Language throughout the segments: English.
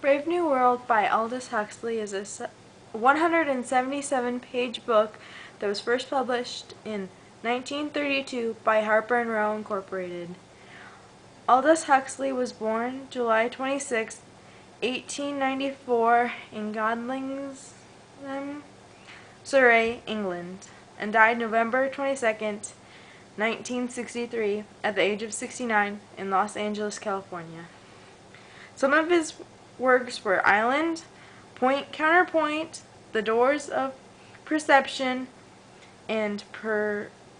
Brave New World by Aldous Huxley is a 177-page book that was first published in 1932 by Harper and Row Incorporated. Aldous Huxley was born July 26, 1894 in Godalming, Surrey, England, and died November 22, 1963 at the age of 69 in Los Angeles, California. Some of his works were Island, Point Counterpoint, The Doors of Perception, and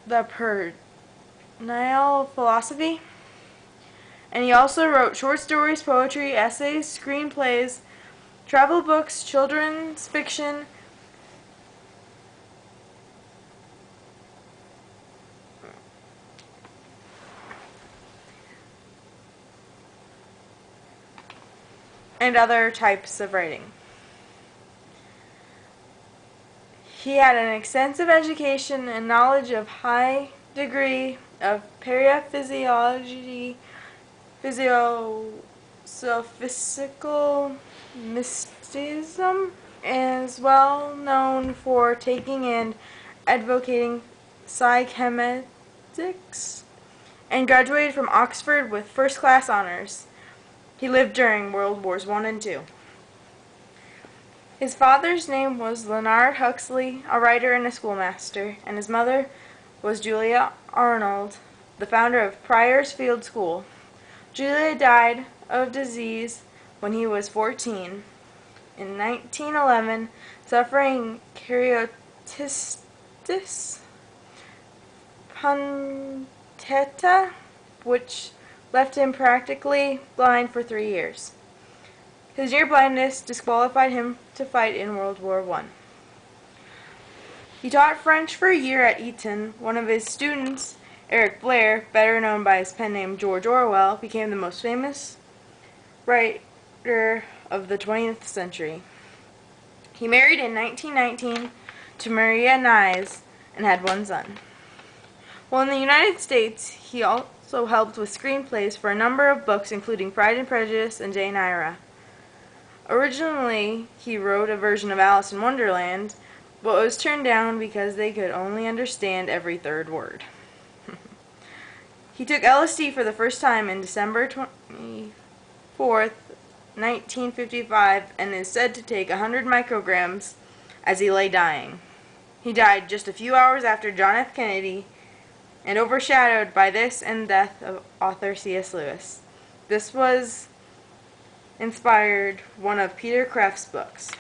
The Perennial Philosophy. And he also wrote short stories, poetry, essays, screenplays, travel books, children's fiction, and other types of writing. He had an extensive education and knowledge of high degree of paraphysiology, physiophysical mysticism, and is well known for taking and advocating psychemetics, and graduated from Oxford with first-class honors. He lived during World Wars I and II. His father's name was Leonard Huxley, a writer and a schoolmaster, and his mother was Julia Arnold, the founder of Prior's Field School. Julia died of disease when he was 14. In 1911, suffering keratosis punctata, which left him practically blind for 3 years. His near blindness disqualified him to fight in World War I. He taught French for a year at Eton. One of his students, Eric Blair, better known by his pen name George Orwell, became the most famous writer of the 20th century. He married in 1919 to Maria Knies and had one son. While in the United States, he also helped with screenplays for a number of books, including Pride and Prejudice and Jane Eyre. Originally, he wrote a version of Alice in Wonderland, but was turned down because they could only understand every third word. He took LSD for the first time in December 24th, 1955, and is said to take 100 micrograms as he lay dying. He died just a few hours after John F. Kennedy, and overshadowed by this and death of author C.S. Lewis. This was inspired one of Peter Kreeft's books.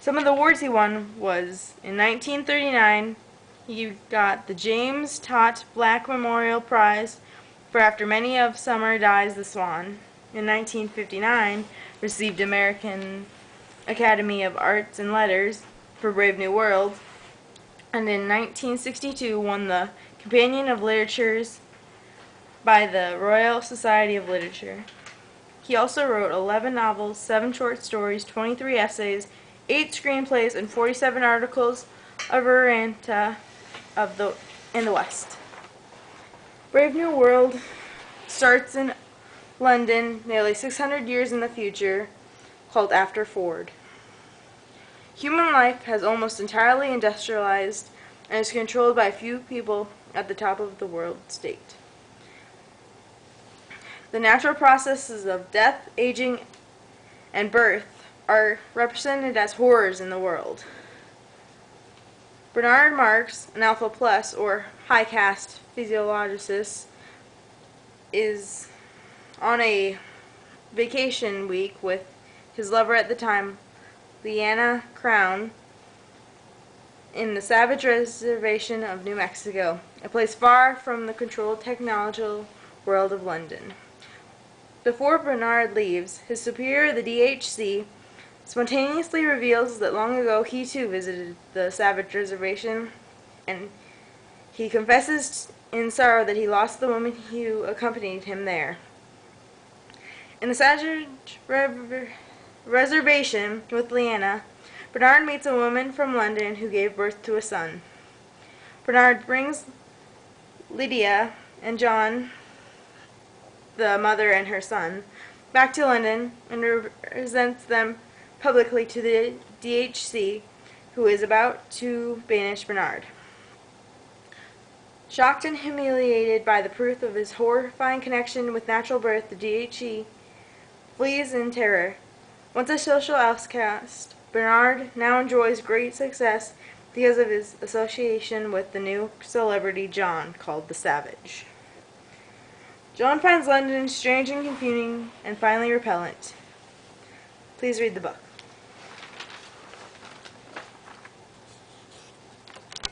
Some of the awards he won was, in 1939, he got the James Tott Black Memorial Prize for After Many of Summer Dies the Swan. In 1959, received American Academy of Arts and Letters for Brave New World, and in 1962 won the Companion of Literatures by the Royal Society of Literature. He also wrote 11 novels, 7 short stories, 23 essays, 8 screenplays, and 47 articles of errata in the West. Brave New World starts in London, nearly 600 years in the future, called After Ford. Human life has almost entirely industrialized and is controlled by a few people at the top of the world state. The natural processes of death, aging, and birth are represented as horrors in the world. Bernard Marx, an Alpha Plus or high caste physiologist, is on a vacation week with his lover at the time, Leanna Crown, in the Savage Reservation of New Mexico, a place far from the controlled technological world of London. Before Bernard leaves, his superior, the DHC, spontaneously reveals that long ago he too visited the Savage Reservation, and he confesses in sorrow that he lost the woman who accompanied him there. In the Savage Reservation with Leanna, Bernard meets a woman from London who gave birth to a son. Bernard brings Lydia and John, the mother and her son, back to London and presents them publicly to the DHC, who is about to banish Bernard. Shocked and humiliated by the proof of his horrifying connection with natural birth, the DHC flees in terror. Once a social outcast, Bernard now enjoys great success because of his association with the new celebrity John, called the Savage. John finds London strange and confusing and finally repellent. Please read the book.